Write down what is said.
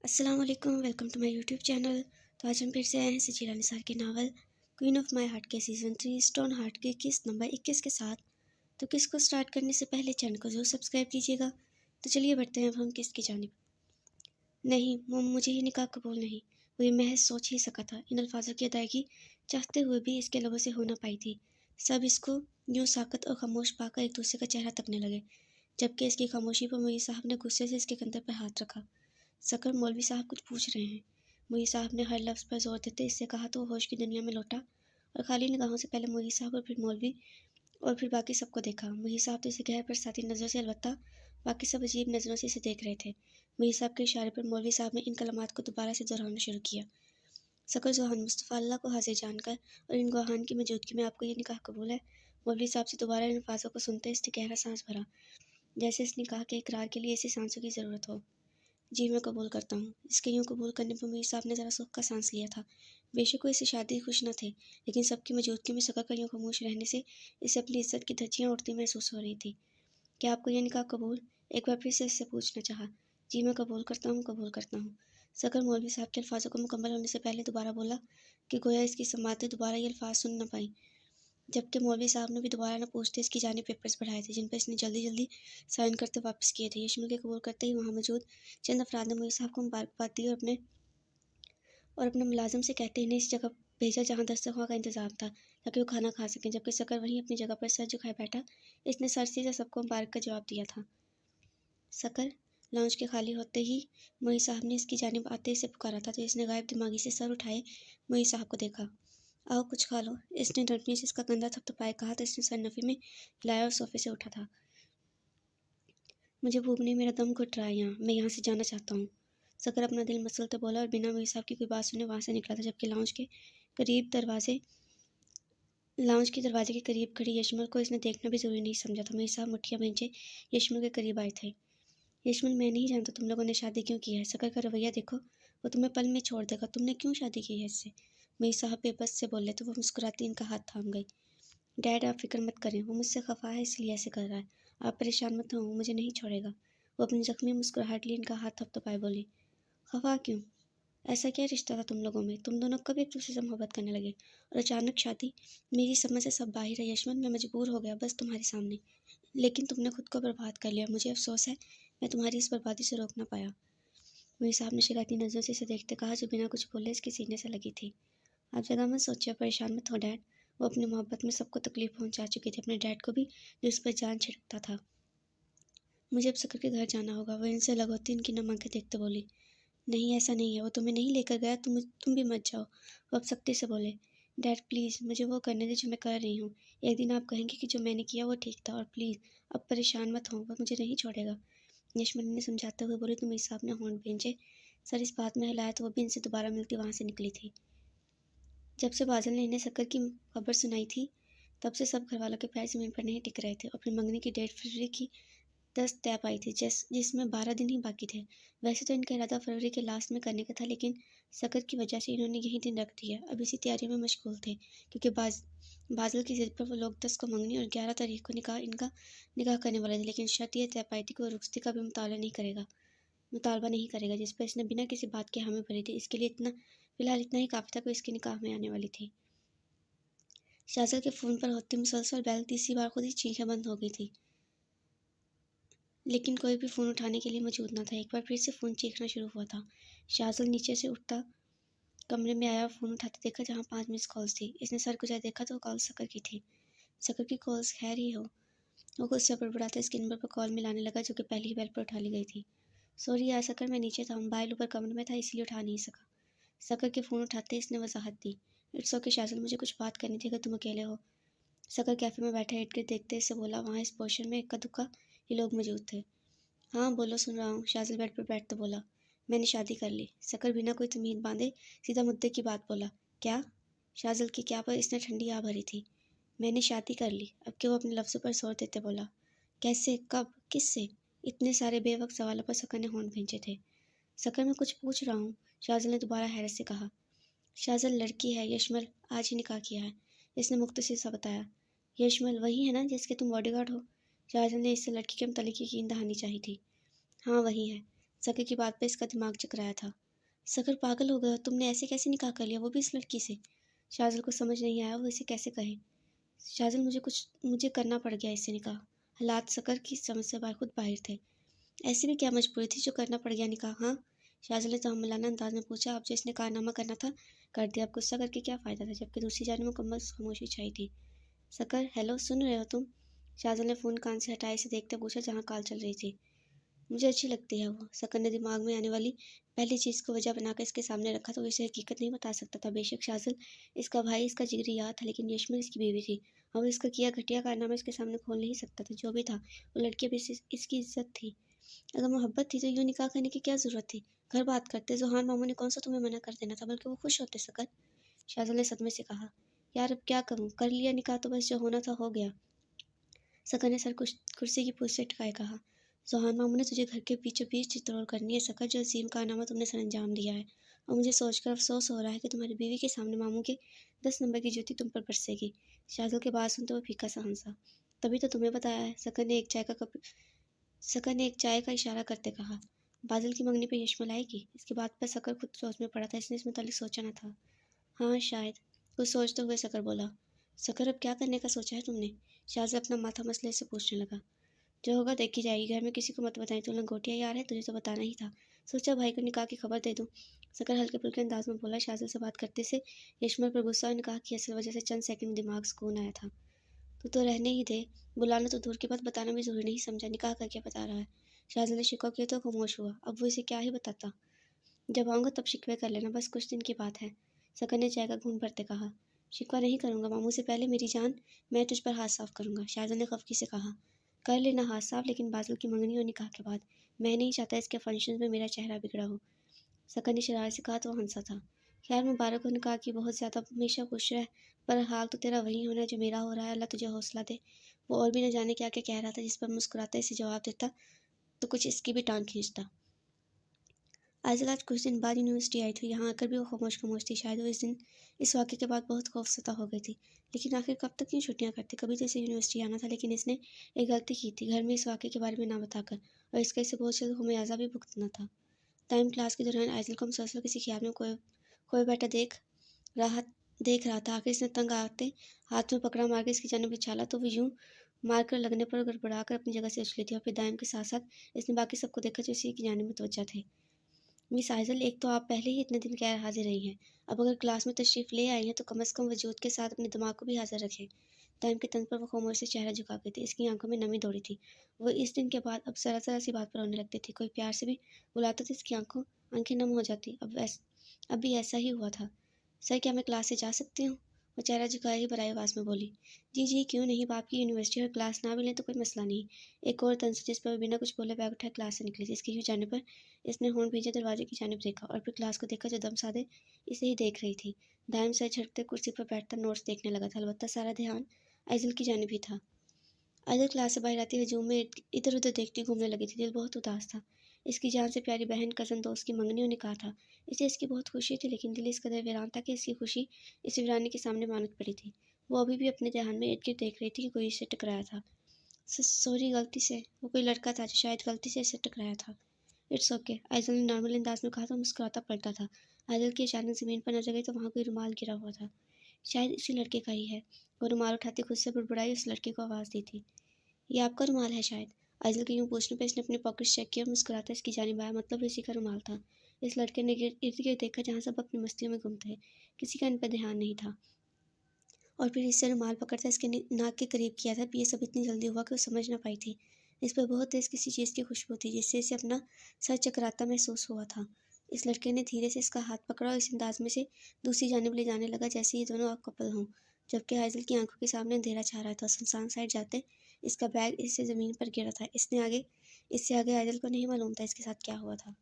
अस्सलाम वालेकुम, welcome to my YouTube channel. तो आज हम फिर से आए हैं सजीला निसार के novel queen of my heart के सीज़न 3 स्टोन हार्ट की किस्त नंबर 21 के साथ। तो किस्त को स्टार्ट करने से पहले चैनल को जरूर सब्सक्राइब कीजिएगा। तो चलिए बढ़ते हैं अब हम किस्त की जानिब। नहीं मोम, मुझे ये निकाह कबूल नहीं। वो ये महज सोच ही सका था। इन अल्फाजों की अदायगी चाहते हुए भी इसके लबों से हो ना पाई थी। सब इसको यूं साकत और खामोश पाकर एक दूसरे का चेहरा तकने लगे, जबकि इसकी खामोशी पर मोई साहब ने गुस्से से इसके कंधे पर हाथ रखा। सकर, मौलवी साहब कुछ पूछ रहे हैं। मोई साहब ने हर लफ्ज़ पर जोर देते इससे कहा तो वो होश की दुनिया में लौटा और खाली निगाहों से पहले मोई साहब और फिर मौलवी और फिर बाकी सबको देखा। मोई साहब तो इसे गहर पर साथी नज़रों से, अलबत्ता बाकी सब अजीब नज़रों से इसे देख रहे थे। मोई साहब के इशारे पर मौलवी साहब ने इन कलमात को दोबारा से दोहराना शुरू किया। सकर ज़ुहान मुस्तफ़ा, अल्लाह को हाज़िर जानकर और इन गवाहान की मौजूदगी में आपको ये निकाह कबूल है? मौलवी साहब से दोबारा इन अल्फाज़ों को सुनते इसने गहरा सांस भरा, जैसे इस निकाह के इकरार के लिए ऐसी सांसों की ज़रूरत हो। जी, मैं कबूल करता हूँ। इसके यूँ कबूल करने पर मीर साहब ने ज़रा सुख का सांस लिया था। बेशक वो इससे शादी खुश न थे, लेकिन सबकी मौजूदगी में सकर का यूँ खामोश रहने से इसे अपनी इज़्ज़त की धज्जियाँ उड़ती महसूस हो रही थी। क्या आपको ये निकाह कबूल? एक बार फिर से इससे पूछना चाहा। जी, मैं कबूल करता हूँ, कबूल करता हूँ। सकर मौलवी साहब के अल्फाज़ों को मुकम्मल होने से पहले दोबारा बोला कि गोया इसकी समाअतें दोबारा ये अल्फाज़ सुन न पाईं। जबकि मौलवी साहब ने भी दोबारा न पूछते इसकी जानिब पेपर्स बढ़ाए थे, जिन पर इसने जल्दी-जल्दी साइन करते वापस किए थे। यशमल के कबूल करते ही वहाँ मौजूद चंद अफराद ने मौलवी साहब को मुबारकबाद दी और अपने मुलाजिम से कहते इन्हें इस जगह भेजा जहाँ दस्तरखान का इंतज़ाम था, ताकि वो खाना खा सकें। जबकि सकर वहीं अपनी जगह पर सर झुकाए बैठा, इसने सर सीधे सबको मुबारक का जवाब दिया था। सकर लाउंज के खाली होते ही मोई साहब ने इसकी जानिब आते इसे पुकारा था, तो इसने गायब दिमागी से सर उठाए मोई साहब को देखा। आओ कुछ खा लो। इसने नरमी से इसका कंधा थपथपाए कहा तो इसने सर नफ़ी में हिलाया और सोफे से उठा था। मुझे भूख नहीं, मेरा दम घुट रहा है यहाँ, मैं यहाँ से जाना चाहता हूँ। सकर अपना दिल मसलते बोला और बिना मोई साहब की कोई बात सुने वहाँ से निकला था। जबकि करीब दरवाजे लाउंज के दरवाजे के करीब खड़ी यशमल को इसने देखना भी ज़रूरी नहीं समझा था। मोई साहब मुठियाँ भींचे यशमल के करीब आए थे। यशमल, मैं नहीं जानता तुम लोगों ने शादी क्यों की है। सकर का रवैया देखो, वो तुम्हें पल में छोड़ देगा। तुमने क्यों शादी की है इससे? मोई साहब बेबस से बोले तो वो मुस्कुराती इनका हाथ थाम गई। डैड, आप फ़िक्र मत करें, वो मुझसे ख़फ़ा है इसलिए ऐसे कर रहा है। आप परेशान मत हो, वो मुझे नहीं छोड़ेगा। वो अपनी ज़ख्मी मुस्कुराहट लिए इनका हाथ थपथपाए बोली। ख़फ़ा क्यों? ऐसा क्या रिश्ता था तुम लोगों में? तुम दोनों कब एक दूसरे से मोहब्बत करने लगे? और अचानक शादी? मेरी समझ से सब बाहिर है यशवंत, मैं मजबूर हो गया बस तुम्हारे सामने। लेकिन तुमने खुद को बर्बाद कर लिया, मुझे अफ़सोस है, मैं तुम्हारी इस बर्बादी से रोक ना पाया। मोई साहब ने शिकायती नज़रों से इसे देखते कहा, जो बिना कुछ बोले इसके सीने से लगी थी। आप ज़्यादा मत सोचिए, परेशान मत हो डैड। वो अपनी मोहब्बत में सबको तकलीफ़ पहुँचा चुकी थी, अपने डैड को भी, जो उस पर जान छिड़कता था। मुझे अब सकर के घर जाना होगा। वह इनसे लगौती इनकी नम आँखें देखते बोली। नहीं, ऐसा नहीं है, वो तुम्हें नहीं लेकर गया, तुम भी मत जाओ। वो अब सख्ती से बोले। डैड प्लीज़, मुझे वो करने दें जो मैं कर रही हूँ। एक दिन आप कहेंगे कि जो मैंने किया वो ठीक था, और प्लीज़ अब परेशान मत हो, वो मुझे नहीं छोड़ेगा। यशमनी ने समझाते हुए बोली तो मीर साहब ने होंठ भींचे। सर इस बात में हिलाया तो वो भी इनसे दोबारा मिलती वहाँ से निकली थी। जब से बादल ने इन्हें सकर की खबर सुनाई थी, तब से सब घरवालों के पैर ज़मीन पर नहीं टिक रहे थे। और फिर मंगनी की डेट फरवरी की 10 तय पाई थी, जिसमें 12 दिन ही बाकी थे। वैसे तो इनका इरादा फरवरी के लास्ट में करने का था, लेकिन सकर की वजह से इन्होंने यही दिन रख दिया। अब इसी तैयारी में मशगूल थे, क्योंकि बादल की ज़िद पर वो लोग 10 को मंगनी और 11 तारीख को इनका निकाह करने वाले थे। लेकिन शर्त यह तय पाई थी कि वो रुखसती का भी मुतालबा नहीं करेगा, जिस पर इसने बिना किसी बात के हामी भरी थी। इसके लिए फिलहाल इतना ही काफ़ी था कि इसके निकाह में आने वाली थी। शाहज़ल के फ़ोन पर होती मुसलसल बैल तीसरी बार खुद ही चीखें बंद हो गई थी, लेकिन कोई भी फ़ोन उठाने के लिए मौजूद न था। एक बार फिर से फ़ोन चीखना शुरू हुआ था। शाहज़ल नीचे से उठता कमरे में आया और फ़ोन उठाते देखा जहाँ 5 मिस्ड कॉल्स थी। इसने सर गुजारे देखा तो वो कॉल सकर की थी। सकर की कॉल्स खैर ही हो। वो खुद से बड़बड़ाता इसके नंबर पर कॉल मिलाने लगा, जो कि पहली ही बेल पर उठा ली गई थी। सॉरी यार सकर, मैं नीचे था, मोबाइल ऊपर कमरे में था इसलिए उठा नहीं सका। सकर के फ़ोन उठाते इसने वजाहत दी। इट्स ओके शाहज़ल, मुझे कुछ बात करनी थी अगर तुम अकेले हो। सकर कैफ़े में बैठा इर्द गिर्द देखते इससे बोला। वहाँ इस पोर्शन में इक्का दुक्का ही लोग मौजूद थे। हाँ बोलो, सुन रहा हूँ, शाज़िल बेड पर बैठते बोला। मैंने शादी कर ली। सकर बिना कोई तमीज़ बांधे सीधा मुद्दे की बात बोला। क्या? शाज़िल की क्या पर इसने ठंडी आ भरी थी। मैंने शादी कर ली। अब के वो अपने लफ्ज़ों पर जोर देते बोला। कैसे, कब, किससे? इतने सारे बेवक्त सवालों पर सकर ने होंठ भींचे थे। सकर, मैं कुछ पूछ रहा हूँ, शाज़िल ने दोबारा हैरत से कहा। शाज़िल लड़की है, यशमल, आज ही निकाह किया है, इसने मुख्तसर सा बताया। यशमल वही है ना जिसके तुम बॉडीगार्ड हो? शाज़िल ने इससे लड़की के मुतल्लिक़ यकीन दहानी चाही थी। हाँ वही है। सकर की बात पे इसका दिमाग चकराया था। सकर पागल हो गया, तुमने ऐसे कैसे निकाह कर लिया, वो भी इस लड़की से? शाज़िल को समझ नहीं आया वो इसे कैसे कहे। शाज़िल मुझे करना पड़ गया इससे निकाह। हालात सकर की समझ से खुद बाहर थे। ऐसी भी क्या मजबूरी थी जो करना पड़ गया निकाह, हाँ? शाज़िल ने तहम्मुलाना अंदाज में पूछा। अब जो इसने कारनामा करना था कर दिया, अब गुस्सा करके क्या फ़ायदा था, जबकि दूसरी जानिब मुकम्मल खामोशी छाई थी। सकर, हेलो, सुन रहे हो तुम? शाज़िल ने फ़ोन कान से हटाए इसे देखते पूछा जहाँ कॉल चल रही थी। मुझे अच्छी लगती है वो। सकर ने दिमाग में आने वाली पहली चीज़ को वजह बनाकर इसके सामने रखा तो वो इसे हकीकत नहीं बता सकता था। बेशक शाज़िल इसका भाई, इसका जिगरी यार था, लेकिन यशमिन इसकी बीवी थी और वो इसका किया घटिया कारनामा इसके सामने खोल नहीं सकता था। जो भी था, वो लड़की अब इसकी इज़्ज़त थी। अगर मोहब्बत थी तो यूँ निकाह करने की क्या ज़रूरत थी? घर बात करते, ज़ुहान मामू ने कौन सा तुम्हें मना कर देना था, बल्कि वो खुश होते सकर। शाज़िल ने सदमे से कहा, यार अब क्या करूँ, कर लिया निकाह तो बस जो होना था हो गया। सकर ने सर कुर्सी की पूँछ से टिकाए कहा, ज़ुहान मामू ने तुझे घर के बीचों बीच चित्तौड़ करनी है सकर, जो अजीम कारनामा तुमने सर अंजाम दिया है। और मुझे सोचकर अफसोस हो रहा है कि तुम्हारी बीवी के सामने मामू के 10 नंबर की जूती तुम पर बरसेगी। शाज़िल की बात सुनते हुए फीका सा हंसा। तभी तो तुम्हें बताया है, सकर ने एक चाय का इशारा करते कहा। बादल की मंगनी पे यशमल आएगी? इसकी बात पर सकर खुद सोच में पड़ा था, इसने इस मुतालिक सोचा न था। हाँ शायद, कुछ सोचते हुए सकर बोला। सकर, अब क्या करने का सोचा है तुमने? शाज़िल अपना माथा मसले से पूछने लगा। जो होगा देखी जाएगी, घर में किसी को मत बताई, तू लंगोटिया यार है, तुझे तो बताना ही था। सोचा भाई को निकाह की खबर दे दूं। सकर हल्के फुल्के अंदाज में बोला। शाज़िल से बात करते से यशमल पर गुस्सा और निकाह की असल वजह से चंद सेकंड में दिमाग सुकून आया था। तू तो रहने ही दे, बुलाना तो दूर की बात बताना भी ज़रूरी नहीं समझा, निकाह करके बता रहा है। शाज़िल ने शिकवा किया तो खामोश हुआ। अब वो इसे क्या ही बताता। जब आऊँगा तब शिकवे कर लेना, बस कुछ दिन की बात है। सकर ने चाय का घूंट भरते कहा। शिकवा नहीं करूँगा मामू से पहले मेरी जान, मैं तुझ पर हाथ साफ करूँगा। शाज़िल ने खफकी से कहा। कर लेना हाथ साफ, लेकिन बादल की मंगनी और निकाह के बाद। मैं नहीं चाहता इसके फंक्शन में मेरा चेहरा बिगड़ा हो। सकर ने शरारत से कहा तो वो हंसा था। खैर मुबारक हो निकाह की, बहुत ज़्यादा, हमेशा खुश रह। पर हाल तो तेरा वही होना है जो मेरा हो रहा है, अल्लाह तुझे हौसला दे। वो और भी न जाने क्या क्या कह रहा था, जिस पर मुस्कुराता इसे जवाब देता तो कुछ इसकी भी टांग खींचता। आइज़ल आज कुछ दिन बाद यूनिवर्सिटी आई थी। यहाँ आकर भी वो खामोश खामोश थी। शायद वो इस वाक़े के बाद बहुत खौफ़ज़दा हो गई थी। लेकिन आखिर कब तक यूँ छुट्टियाँ करती? कभी तो इसे यूनिवर्सिटी आना था, लेकिन इसने एक गलती की थी, घर में इस वाक़े के बारे में ना बताकर, और इसका इसे बहुत जल्द ख़मियाज़ा भी भुगतना था। टाइम क्लास के दौरान आइज़ल को मुसलसल किसी ख़्याल में खोए खोए बैठा रहा देख रहा था। आखिर इसने तंग आते हाथ में पकड़ा मार के इसकी जानिब उछाला तो वो यूँ मारकर लगने पर गड़बड़ाकर अपनी जगह से उछली थी, और फिर दाइम के साथ-साथ इसने बाकी सबको देखा जो इसी की जानिब मुतवज्जा थे। मिस आइज़ल, एक तो आप पहले ही इतने दिन गैर हाज़िर रही हैं। अब अगर क्लास में तशरीफ़ ले आई हैं तो कम से कम वजूद के साथ अपने दिमाग को भी हाज़िर रखें। टाइम के तंज पर वो खामोश से चेहरा झुका गई थी। इसकी आंखों में नमी दौड़ी थी। वो इस दिन के बाद अब ज़रा-ज़रा सी बात पर रोने लगती थी। कोई प्यार से भी बुलाता तो इसकी आंखें नम हो जाती। अब भी ऐसा ही हुआ था। सर, क्या मैं क्लास से जा सकती हूँ? वो चेहरा झुकाए ही भराई आवाज़ में बोली। जी जी, क्यों नहीं, बाप की यूनिवर्सिटी और क्लास ना भी लें तो कोई मसला नहीं। एक और तंज जिस पर वो बिना कुछ बोले बैग उठाए क्लास से निकली थी। इसके यूँ जाने पर इसने होंठ भींचे दरवाजे की जानिब देखा और फिर क्लास को देखा जो दम साधे इसे ही देख रही थी। दाएं सर झटकते कुर्सी पर बैठकर नोट्स देखने लगा था, अलबत्ता सारा ध्यान आइज़ल की जानिब ही था। आइज़ल क्लास से बाहर आती हजूम में इधर-उधर देखती घूमने लगी थी। दिल बहुत उदास था। इसकी जान से प्यारी बहन, कज़न, दोस्त की मंगनी और निकाह था। इसे इसकी बहुत खुशी थी, लेकिन दिल इस कदर वीरान था कि इसकी खुशी इस वीरानी के सामने मानत पड़ी थी। वो अभी भी अपने ध्यान में इर्द-गिर्द देख रही थी कि कोई इससे टकराया था। सॉरी, गलती से। वो कोई लड़का था जो शायद गलती से इससे टकराया था। इट्स ओके, आइज़ल ने नॉर्मल अंदाज में कहा तो मुस्कुराता पलटा था। आइज़ल की अचानक ज़मीन पर नज़र गई तो वहाँ कोई रुमाल गिरा हुआ था। शायद इसी लड़के का ही है। वो रुमाल उठाते खुद से बुड़बुड़ाई उस लड़के को आवाज़ दी थी। ये आपका रुमाल है शायद? आइज़ल के यूँ पूछने पे इसने अपने पॉकेट्स चेक किए और मुस्कुराता इसकी जानिब आया, मतलब इसी का रुमाल था। इस लड़के ने इर्द-गिर्द देखा जहाँ सब अपनी मस्तियों में गुम थे। किसी का इन पर ध्यान नहीं था। और फिर इससे रुमाल पकड़ता इसके नाक के करीब किया था। ये सब इतनी जल्दी हुआ कि वो समझ ना पाई थी। इस पर बहुत तेज़ किसी चीज़ की खुशबू थी, जिससे इसे अपना सर चकराता महसूस हुआ था। इस लड़के ने धीरे से इसका हाथ पकड़ा और इस अंदाज में से दूसरी जानिब ले जाने लगा जैसे ये दोनों अब कपल हों। जबकि आइज़ल की आंखों के सामने अंधेरा छा रहा था। सुनसान साइड जाते इसका बैग इससे ज़मीन पर गिरा था। इससे आगे आइज़ल को नहीं मालूम था इसके साथ क्या हुआ था।